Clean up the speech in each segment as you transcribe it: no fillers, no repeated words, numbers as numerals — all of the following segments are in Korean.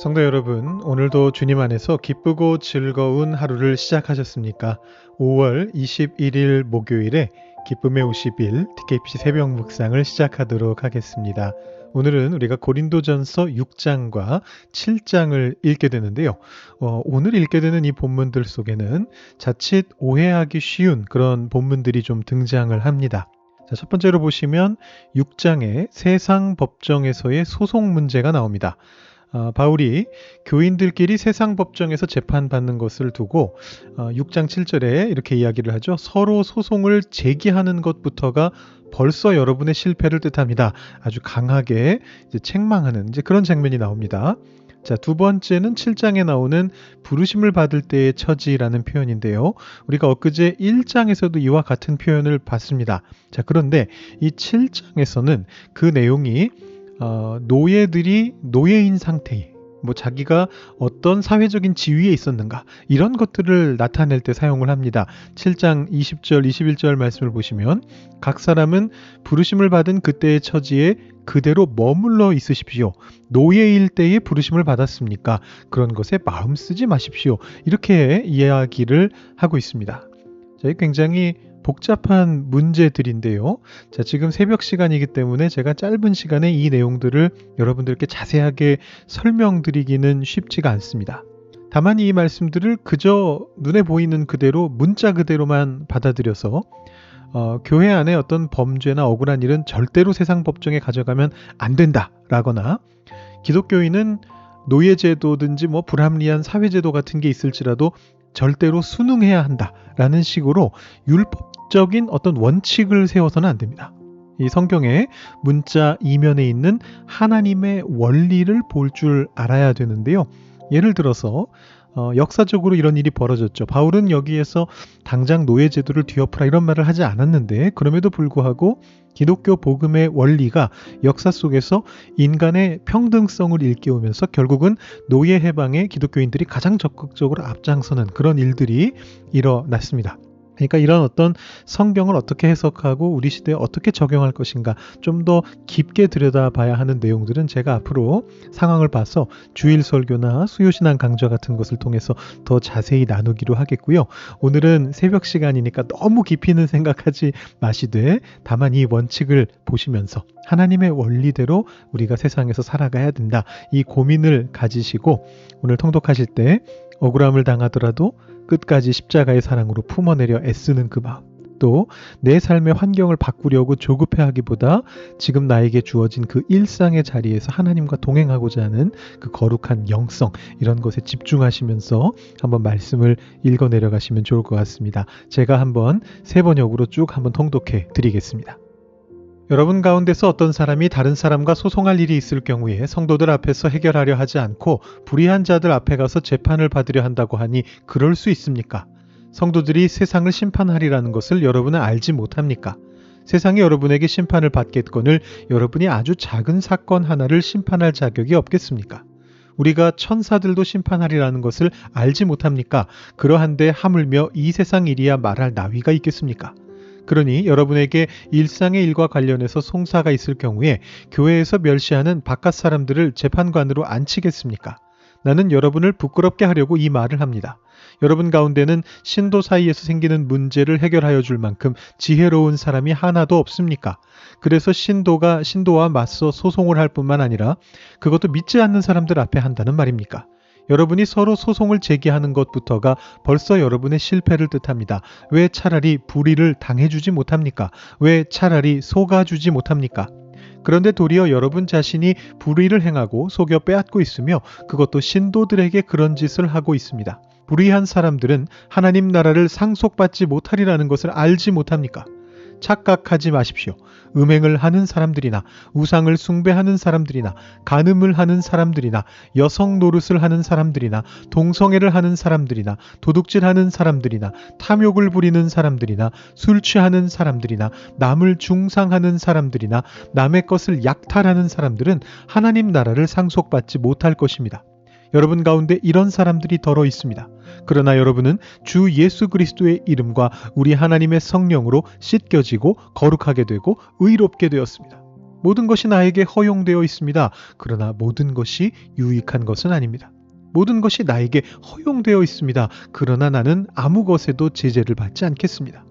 성도 여러분, 오늘도 주님 안에서 기쁘고 즐거운 하루를 시작하셨습니까? 5월 21일 목요일에 기쁨의 50일 TKPC 새벽 묵상을 시작하도록 하겠습니다. 오늘은 우리가 고린도전서 6장과 7장을 읽게 되는데요. 오늘 읽게 되는 이 본문들 속에는 자칫 오해하기 쉬운 그런 본문들이 좀 등장을 합니다. 자, 첫 번째로 보시면 6장의 세상 법정에서의 소송 문제가 나옵니다. 바울이 교인들끼리 세상 법정에서 재판받는 것을 두고 6장 7절에 이렇게 이야기를 하죠. 서로 소송을 제기하는 것부터가 벌써 여러분의 실패를 뜻합니다. 아주 강하게 이제 책망하는 이제 그런 장면이 나옵니다. 자, 두 번째는 7장에 나오는 부르심을 받을 때의 처지라는 표현인데요. 우리가 엊그제 1장에서도 이와 같은 표현을 봤습니다. 자, 그런데 이 7장에서는 그 내용이 노예들이 노예인 상태, 자기가 어떤 사회적인 지위에 있었는가 이런 것들을 나타낼 때 사용을 합니다. 7장 20절, 21절 말씀을 보시면 각 사람은 부르심을 받은 그때의 처지에 그대로 머물러 있으십시오. 노예일 때에 부르심을 받았습니까? 그런 것에 마음 쓰지 마십시오. 이렇게 이야기를 하고 있습니다. 자, 굉장히 복잡한 문제들인데요. 자, 지금 새벽 시간이기 때문에 제가 짧은 시간에 이 내용들을 여러분들께 자세하게 설명드리기는 쉽지가 않습니다. 다만 이 말씀들을 그저 눈에 보이는 그대로 문자 그대로만 받아들여서 교회 안에 어떤 범죄나 억울한 일은 절대로 세상 법정에 가져가면 안 된다라거나 기독교인은 노예제도든지 불합리한 사회제도 같은 게 있을지라도 절대로 순응해야 한다라는 식으로 율법적인 어떤 원칙을 세워서는 안 됩니다. 이 성경의 문자 이면에 있는 하나님의 원리를 볼 줄 알아야 되는데요. 예를 들어서 역사적으로 이런 일이 벌어졌죠. 바울은 여기에서 당장 노예제도를 뒤엎으라 이런 말을 하지 않았는데 그럼에도 불구하고 기독교 복음의 원리가 역사 속에서 인간의 평등성을 일깨우면서 결국은 노예 해방에 기독교인들이 가장 적극적으로 앞장서는 그런 일들이 일어났습니다. 그러니까 이런 어떤 성경을 어떻게 해석하고 우리 시대에 어떻게 적용할 것인가 좀 더 깊게 들여다봐야 하는 내용들은 제가 앞으로 상황을 봐서 주일 설교나 수요신앙 강좌 같은 것을 통해서 더 자세히 나누기로 하겠고요. 오늘은 새벽 시간이니까 너무 깊이는 생각하지 마시되 다만 이 원칙을 보시면서 하나님의 원리대로 우리가 세상에서 살아가야 된다. 이 고민을 가지시고 오늘 통독하실 때 억울함을 당하더라도 끝까지 십자가의 사랑으로 품어내려 애쓰는 그 마음, 또 내 삶의 환경을 바꾸려고 조급해하기보다 지금 나에게 주어진 그 일상의 자리에서 하나님과 동행하고자 하는 그 거룩한 영성, 이런 것에 집중하시면서 한번 말씀을 읽어 내려가시면 좋을 것 같습니다. 제가 한번 세 번역으로 쭉 한번 통독해 드리겠습니다. 여러분 가운데서 어떤 사람이 다른 사람과 소송할 일이 있을 경우에 성도들 앞에서 해결하려 하지 않고 불의한 자들 앞에 가서 재판을 받으려 한다고 하니 그럴 수 있습니까? 성도들이 세상을 심판하리라는 것을 여러분은 알지 못합니까? 세상이 여러분에게 심판을 받겠거늘 여러분이 아주 작은 사건 하나를 심판할 자격이 없겠습니까? 우리가 천사들도 심판하리라는 것을 알지 못합니까? 그러한데 하물며 이 세상 일이야 말할 나위가 있겠습니까? 그러니 여러분에게 일상의 일과 관련해서 송사가 있을 경우에 교회에서 멸시하는 바깥 사람들을 재판관으로 앉히겠습니까? 나는 여러분을 부끄럽게 하려고 이 말을 합니다. 여러분 가운데는 신도 사이에서 생기는 문제를 해결하여 줄 만큼 지혜로운 사람이 하나도 없습니까? 그래서 신도와 맞서 소송을 할 뿐만 아니라 그것도 믿지 않는 사람들 앞에 한다는 말입니까? 여러분이 서로 소송을 제기하는 것부터가 벌써 여러분의 실패를 뜻합니다. 왜 차라리 불의를 당해주지 못합니까? 왜 차라리 속아주지 못합니까? 그런데 도리어 여러분 자신이 불의를 행하고 속여 빼앗고 있으며 그것도 신도들에게 그런 짓을 하고 있습니다. 불의한 사람들은 하나님 나라를 상속받지 못하리라는 것을 알지 못합니까? 착각하지 마십시오. 음행을 하는 사람들이나 우상을 숭배하는 사람들이나 간음을 하는 사람들이나 여성 노릇을 하는 사람들이나 동성애를 하는 사람들이나 도둑질하는 사람들이나 탐욕을 부리는 사람들이나 술 취하는 사람들이나 남을 중상하는 사람들이나 남의 것을 약탈하는 사람들은 하나님 나라를 상속받지 못할 것입니다. 여러분 가운데 이런 사람들이 더러 있습니다. 그러나 여러분은 주 예수 그리스도의 이름과 우리 하나님의 성령으로 씻겨지고 거룩하게 되고 의롭게 되었습니다. 모든 것이 나에게 허용되어 있습니다. 그러나 모든 것이 유익한 것은 아닙니다. 모든 것이 나에게 허용되어 있습니다. 그러나 나는 아무 것에도 제재를 받지 않겠습니다.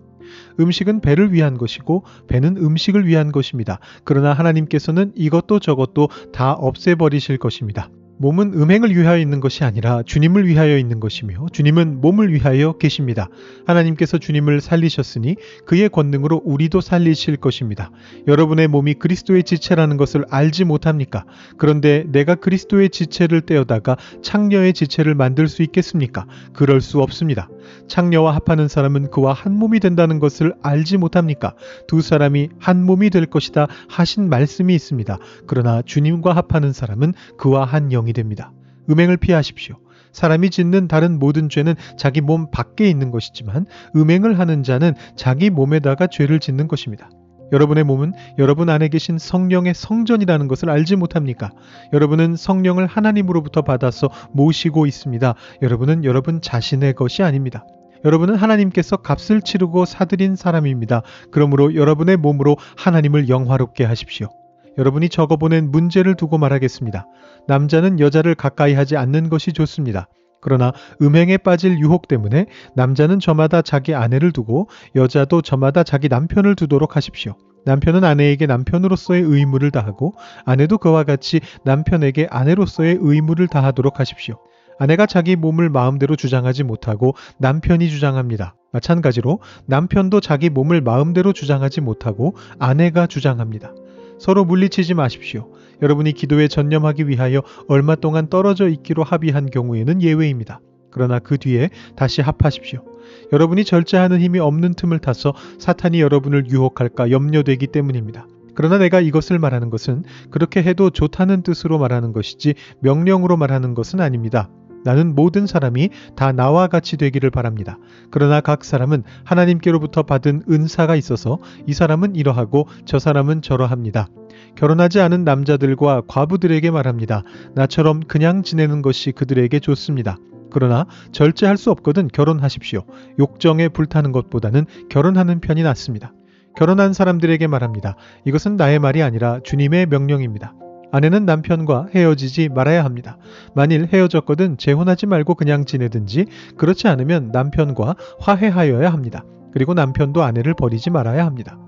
음식은 배를 위한 것이고 배는 음식을 위한 것입니다. 그러나 하나님께서는 이것도 저것도 다 없애버리실 것입니다. 몸은 음행을 위하여 있는 것이 아니라 주님을 위하여 있는 것이며 주님은 몸을 위하여 계십니다. 하나님께서 주님을 살리셨으니 그의 권능으로 우리도 살리실 것입니다. 여러분의 몸이 그리스도의 지체라는 것을 알지 못합니까? 그런데 내가 그리스도의 지체를 떼어다가 창녀의 지체를 만들 수 있겠습니까? 그럴 수 없습니다. 창녀와 합하는 사람은 그와 한 몸이 된다는 것을 알지 못합니까? 두 사람이 한 몸이 될 것이다 하신 말씀이 있습니다. 그러나 주님과 합하는 사람은 그와 한 영이 됩니다. 음행을 피하십시오. 사람이 짓는 다른 모든 죄는 자기 몸 밖에 있는 것이지만 음행을 하는 자는 자기 몸에다가 죄를 짓는 것입니다. 여러분의 몸은 여러분 안에 계신 성령의 성전이라는 것을 알지 못합니까? 여러분은 성령을 하나님으로부터 받아서 모시고 있습니다. 여러분은 여러분 자신의 것이 아닙니다. 여러분은 하나님께서 값을 치르고 사들인 사람입니다. 그러므로 여러분의 몸으로 하나님을 영화롭게 하십시오. 여러분이 적어보낸 문제를 두고 말하겠습니다. 남자는 여자를 가까이 하지 않는 것이 좋습니다. 그러나 음행에 빠질 유혹 때문에 남자는 저마다 자기 아내를 두고 여자도 저마다 자기 남편을 두도록 하십시오. 남편은 아내에게 남편으로서의 의무를 다하고 아내도 그와 같이 남편에게 아내로서의 의무를 다하도록 하십시오. 아내가 자기 몸을 마음대로 주장하지 못하고 남편이 주장합니다. 마찬가지로 남편도 자기 몸을 마음대로 주장하지 못하고 아내가 주장합니다. 서로 물리치지 마십시오. 여러분이 기도에 전념하기 위하여 얼마 동안 떨어져 있기로 합의한 경우에는 예외입니다. 그러나 그 뒤에 다시 합하십시오. 여러분이 절제하는 힘이 없는 틈을 타서 사탄이 여러분을 유혹할까 염려되기 때문입니다. 그러나 내가 이것을 말하는 것은 그렇게 해도 좋다는 뜻으로 말하는 것이지 명령으로 말하는 것은 아닙니다. 나는 모든 사람이 다 나와 같이 되기를 바랍니다. 그러나 각 사람은 하나님께로부터 받은 은사가 있어서 이 사람은 이러하고 저 사람은 저러합니다. 결혼하지 않은 남자들과 과부들에게 말합니다. 나처럼 그냥 지내는 것이 그들에게 좋습니다. 그러나 절제할 수 없거든 결혼하십시오. 욕정에 불타는 것보다는 결혼하는 편이 낫습니다. 결혼한 사람들에게 말합니다. 이것은 나의 말이 아니라 주님의 명령입니다. 아내는 남편과 헤어지지 말아야 합니다. 만일 헤어졌거든 재혼하지 말고 그냥 지내든지 그렇지 않으면 남편과 화해하여야 합니다. 그리고 남편도 아내를 버리지 말아야 합니다.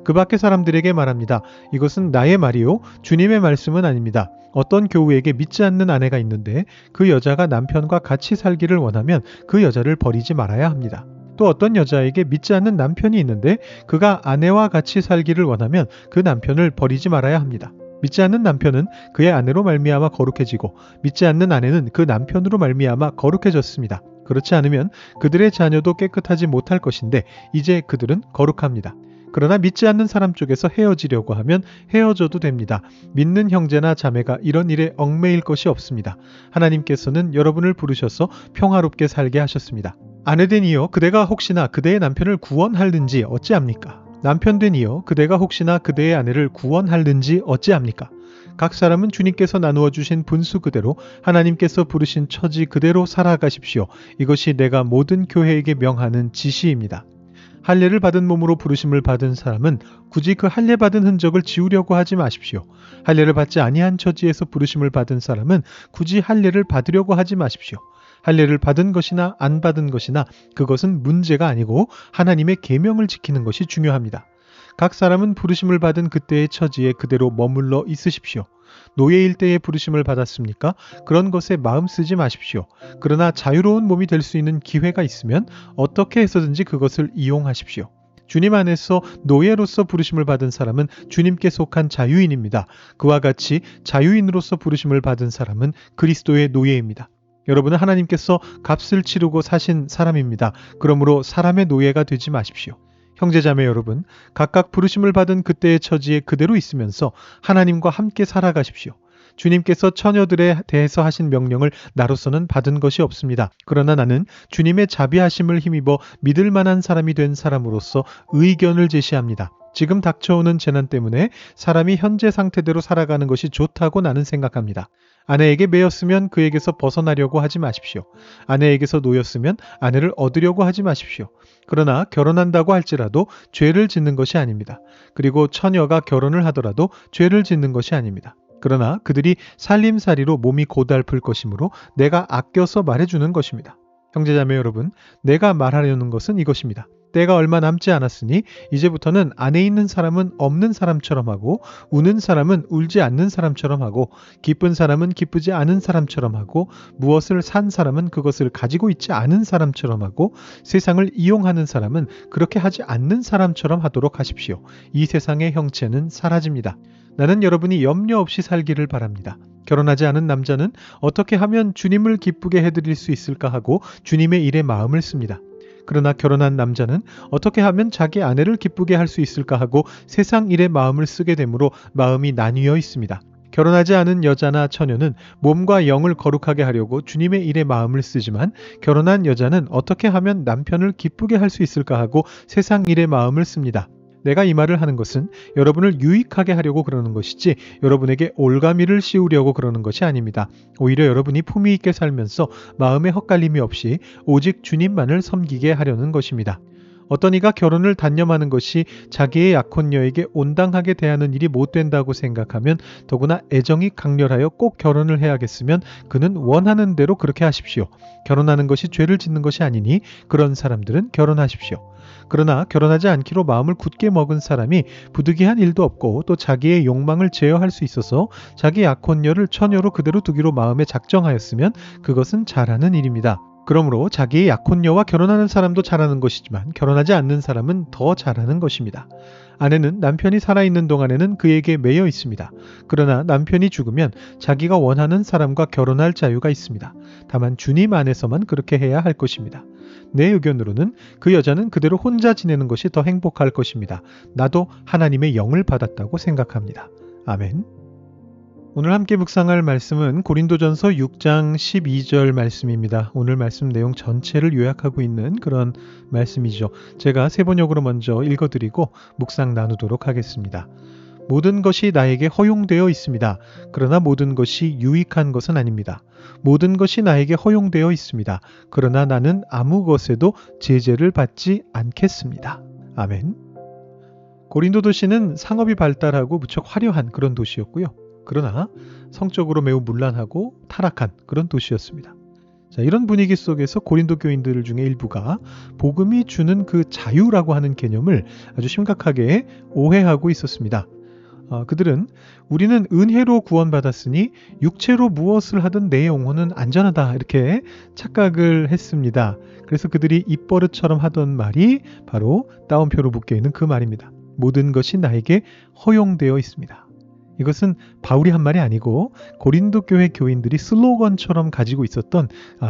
그 밖의 사람들에게 말합니다. 이것은 나의 말이요 주님의 말씀은 아닙니다. 어떤 교우에게 믿지 않는 아내가 있는데 그 여자가 남편과 같이 살기를 원하면 그 여자를 버리지 말아야 합니다. 또 어떤 여자에게 믿지 않는 남편이 있는데 그가 아내와 같이 살기를 원하면 그 남편을 버리지 말아야 합니다. 믿지 않는 남편은 그의 아내로 말미암아 거룩해지고 믿지 않는 아내는 그 남편으로 말미암아 거룩해졌습니다. 그렇지 않으면 그들의 자녀도 깨끗하지 못할 것인데 이제 그들은 거룩합니다. 그러나 믿지 않는 사람 쪽에서 헤어지려고 하면 헤어져도 됩니다. 믿는 형제나 자매가 이런 일에 얽매일 것이 없습니다. 하나님께서는 여러분을 부르셔서 평화롭게 살게 하셨습니다. 아내된 이여 그대가 혹시나 그대의 남편을 구원할는지 어찌합니까? 남편된 이여 그대가 혹시나 그대의 아내를 구원할는지 어찌합니까? 각 사람은 주님께서 나누어 주신 분수 그대로 하나님께서 부르신 처지 그대로 살아가십시오. 이것이 내가 모든 교회에게 명하는 지시입니다. 할례를 받은 몸으로 부르심을 받은 사람은 굳이 그 할례 받은 흔적을 지우려고 하지 마십시오. 할례를 받지 아니한 처지에서 부르심을 받은 사람은 굳이 할례를 받으려고 하지 마십시오. 할례를 받은 것이나 안 받은 것이나 그것은 문제가 아니고 하나님의 계명을 지키는 것이 중요합니다. 각 사람은 부르심을 받은 그때의 처지에 그대로 머물러 있으십시오. 노예일 때에 부르심을 받았습니까? 그런 것에 마음 쓰지 마십시오. 그러나 자유로운 몸이 될 수 있는 기회가 있으면 어떻게 해서든지 그것을 이용하십시오. 주님 안에서 노예로서 부르심을 받은 사람은 주님께 속한 자유인입니다. 그와 같이 자유인으로서 부르심을 받은 사람은 그리스도의 노예입니다. 여러분은 하나님께서 값을 치르고 사신 사람입니다. 그러므로 사람의 노예가 되지 마십시오. 형제자매 여러분, 각각 부르심을 받은 그때의 처지에 그대로 있으면서 하나님과 함께 살아가십시오. 주님께서 처녀들에 대해서 하신 명령을 나로서는 받은 것이 없습니다. 그러나 나는 주님의 자비하심을 힘입어 믿을 만한 사람이 된 사람으로서 의견을 제시합니다. 지금 닥쳐오는 재난 때문에 사람이 현재 상태대로 살아가는 것이 좋다고 나는 생각합니다. 아내에게 매였으면 그에게서 벗어나려고 하지 마십시오. 아내에게서 놓였으면 아내를 얻으려고 하지 마십시오. 그러나 결혼한다고 할지라도 죄를 짓는 것이 아닙니다. 그리고 처녀가 결혼을 하더라도 죄를 짓는 것이 아닙니다. 그러나 그들이 살림살이로 몸이 고달플 것이므로 내가 아껴서 말해주는 것입니다. 형제자매 여러분, 내가 말하려는 것은 이것입니다. 때가 얼마 남지 않았으니 이제부터는 안에 있는 사람은 없는 사람처럼 하고 우는 사람은 울지 않는 사람처럼 하고 기쁜 사람은 기쁘지 않은 사람처럼 하고 무엇을 산 사람은 그것을 가지고 있지 않은 사람처럼 하고 세상을 이용하는 사람은 그렇게 하지 않는 사람처럼 하도록 하십시오. 이 세상의 형체는 사라집니다. 나는 여러분이 염려 없이 살기를 바랍니다. 결혼하지 않은 남자는 어떻게 하면 주님을 기쁘게 해드릴 수 있을까 하고 주님의 일에 마음을 씁니다. 그러나 결혼한 남자는 어떻게 하면 자기 아내를 기쁘게 할 수 있을까 하고 세상 일에 마음을 쓰게 되므로 마음이 나뉘어 있습니다. 결혼하지 않은 여자나 처녀는 몸과 영을 거룩하게 하려고 주님의 일에 마음을 쓰지만 결혼한 여자는 어떻게 하면 남편을 기쁘게 할 수 있을까 하고 세상 일에 마음을 씁니다. 내가 이 말을 하는 것은 여러분을 유익하게 하려고 그러는 것이지 여러분에게 올가미를 씌우려고 그러는 것이 아닙니다. 오히려 여러분이 품위 있게 살면서 마음에 헛갈림이 없이 오직 주님만을 섬기게 하려는 것입니다. 어떤 이가 결혼을 단념하는 것이 자기의 약혼녀에게 온당하게 대하는 일이 못 된다고 생각하면 더구나 애정이 강렬하여 꼭 결혼을 해야겠으면 그는 원하는 대로 그렇게 하십시오. 결혼하는 것이 죄를 짓는 것이 아니니 그런 사람들은 결혼하십시오. 그러나 결혼하지 않기로 마음을 굳게 먹은 사람이 부득이한 일도 없고 또 자기의 욕망을 제어할 수 있어서 자기 약혼녀를 처녀로 그대로 두기로 마음에 작정하였으면 그것은 잘하는 일입니다. 그러므로 자기의 약혼녀와 결혼하는 사람도 잘하는 것이지만 결혼하지 않는 사람은 더 잘하는 것입니다. 아내는 남편이 살아있는 동안에는 그에게 매여 있습니다. 그러나 남편이 죽으면 자기가 원하는 사람과 결혼할 자유가 있습니다. 다만 주님 안에서만 그렇게 해야 할 것입니다. 내 의견으로는 그 여자는 그대로 혼자 지내는 것이 더 행복할 것입니다. 나도 하나님의 영을 받았다고 생각합니다. 아멘. 오늘 함께 묵상할 말씀은 고린도전서 6장 12절 말씀입니다. 오늘 말씀 내용 전체를 요약하고 있는 그런 말씀이죠. 제가 세 번역으로 먼저 읽어드리고 묵상 나누도록 하겠습니다. 모든 것이 나에게 허용되어 있습니다. 그러나 모든 것이 유익한 것은 아닙니다. 모든 것이 나에게 허용되어 있습니다. 그러나 나는 아무 것에도 제재를 받지 않겠습니다. 아멘. 고린도 도시는 상업이 발달하고 무척 화려한 그런 도시였고요. 그러나 성적으로 매우 문란하고 타락한 그런 도시였습니다. 자, 이런 분위기 속에서 고린도 교인들 중에 일부가 복음이 주는 그 자유라고 하는 개념을 아주 심각하게 오해하고 있었습니다. 그들은 우리는 은혜로 구원받았으니 육체로 무엇을 하든 내 영혼은 안전하다 이렇게 착각을 했습니다. 그래서 그들이 입버릇처럼 하던 말이 바로 따옴표로 묶여있는 그 말입니다. 모든 것이 나에게 허용되어 있습니다. 이것은 바울이 한 말이 아니고 고린도 교회 교인들이 슬로건처럼 가지고 있었던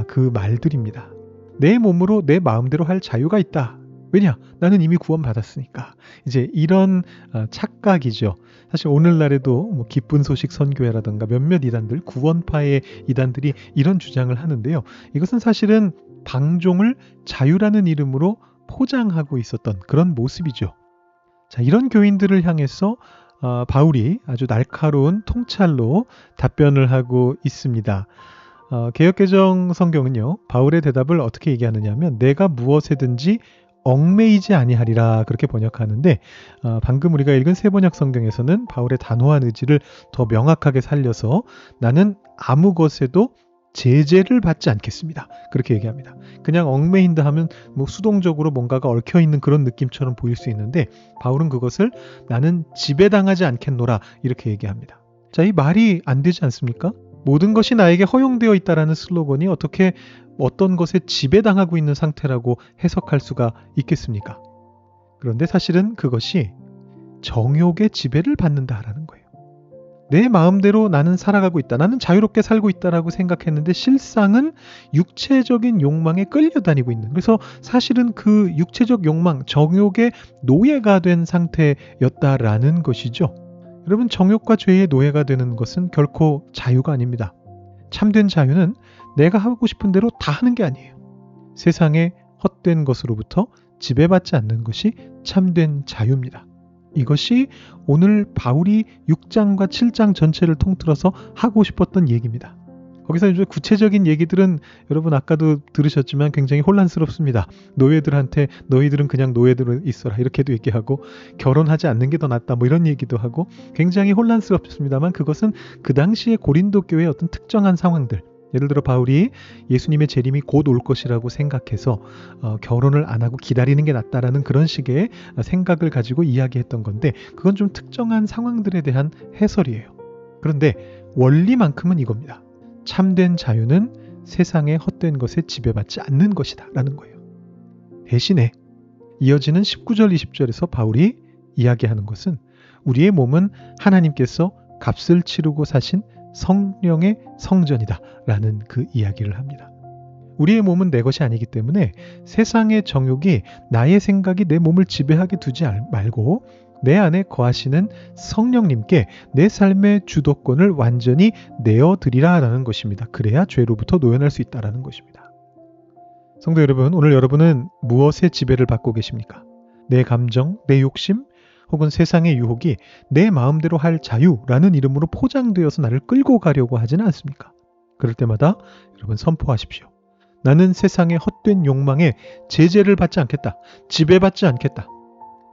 그 말들입니다. 내 몸으로 내 마음대로 할 자유가 있다. 왜냐? 나는 이미 구원받았으니까. 이제 이런 착각이죠. 사실 오늘날에도 뭐 기쁜 소식 선교회라든가 몇몇 이단들, 구원파의 이단들이 이런 주장을 하는데요. 이것은 사실은 방종을 자유라는 이름으로 포장하고 있었던 그런 모습이죠. 자, 이런 교인들을 향해서 바울이 아주 날카로운 통찰로 답변을 하고 있습니다. 개역개정 성경은요, 바울의 대답을 어떻게 얘기하느냐 하면 내가 무엇에든지 얽매이지 아니하리라 그렇게 번역하는데 방금 우리가 읽은 세번역 성경에서는 바울의 단호한 의지를 더 명확하게 살려서 나는 아무 것에도 제재를 받지 않겠습니다. 그렇게 얘기합니다. 그냥 얽매인다 하면 뭐 수동적으로 뭔가가 얽혀있는 그런 느낌처럼 보일 수 있는데 바울은 그것을 나는 지배당하지 않겠노라 이렇게 얘기합니다. 자, 이 말이 안 되지 않습니까? 모든 것이 나에게 허용되어 있다라는 슬로건이 어떻게 어떤 것에 지배당하고 있는 상태라고 해석할 수가 있겠습니까? 그런데 사실은 그것이 정욕의 지배를 받는다라는 거예요. 내 마음대로 나는 살아가고 있다. 나는 자유롭게 살고 있다라고 생각했는데 실상은 육체적인 욕망에 끌려다니고 있는. 그래서 사실은 그 육체적 욕망, 정욕의 노예가 된 상태였다라는 것이죠. 여러분, 정욕과 죄의 노예가 되는 것은 결코 자유가 아닙니다. 참된 자유는 내가 하고 싶은 대로 다 하는 게 아니에요. 세상의 헛된 것으로부터 지배받지 않는 것이 참된 자유입니다. 이것이 오늘 바울이 6장과 7장 전체를 통틀어서 하고 싶었던 얘기입니다. 거기서 이제 구체적인 얘기들은 여러분 아까도 들으셨지만 굉장히 혼란스럽습니다. 노예들한테 너희들은 그냥 노예들로 있어라 이렇게도 얘기하고, 결혼하지 않는 게 더 낫다 뭐 이런 얘기도 하고, 굉장히 혼란스럽습니다만 그것은 그 당시에 고린도 교회의 어떤 특정한 상황들, 예를 들어 바울이 예수님의 재림이 곧 올 것이라고 생각해서 결혼을 안 하고 기다리는 게 낫다라는 그런 식의 생각을 가지고 이야기했던 건데, 그건 좀 특정한 상황들에 대한 해설이에요. 그런데 원리만큼은 이겁니다. 참된 자유는 세상의 헛된 것에 지배받지 않는 것이다 라는 거예요. 대신에 이어지는 19절 20절에서 바울이 이야기하는 것은 우리의 몸은 하나님께서 값을 치르고 사신 성령의 성전이다 라는 그 이야기를 합니다. 우리의 몸은 내 것이 아니기 때문에 세상의 정욕이 나의 생각이 내 몸을 지배하게 두지 말고 내 안에 거하시는 성령님께 내 삶의 주도권을 완전히 내어드리라 라는 것입니다. 그래야 죄로부터 노연할 수 있다는 것입니다. 성도 여러분, 오늘 여러분은 무엇의 지배를 받고 계십니까? 내 감정, 내 욕심, 혹은 세상의 유혹이 내 마음대로 할 자유라는 이름으로 포장되어서 나를 끌고 가려고 하지는 않습니까? 그럴 때마다 여러분 선포하십시오. 나는 세상의 헛된 욕망에 제재를 받지 않겠다. 지배받지 않겠다.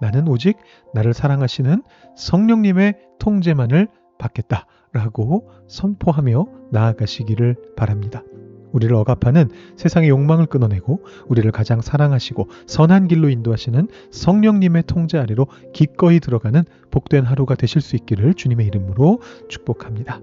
나는 오직 나를 사랑하시는 성령님의 통제만을 받겠다라고 선포하며 나아가시기를 바랍니다. 우리를 억압하는 세상의 욕망을 끊어내고 우리를 가장 사랑하시고 선한 길로 인도하시는 성령님의 통제 아래로 기꺼이 들어가는 복된 하루가 되실 수 있기를 주님의 이름으로 축복합니다.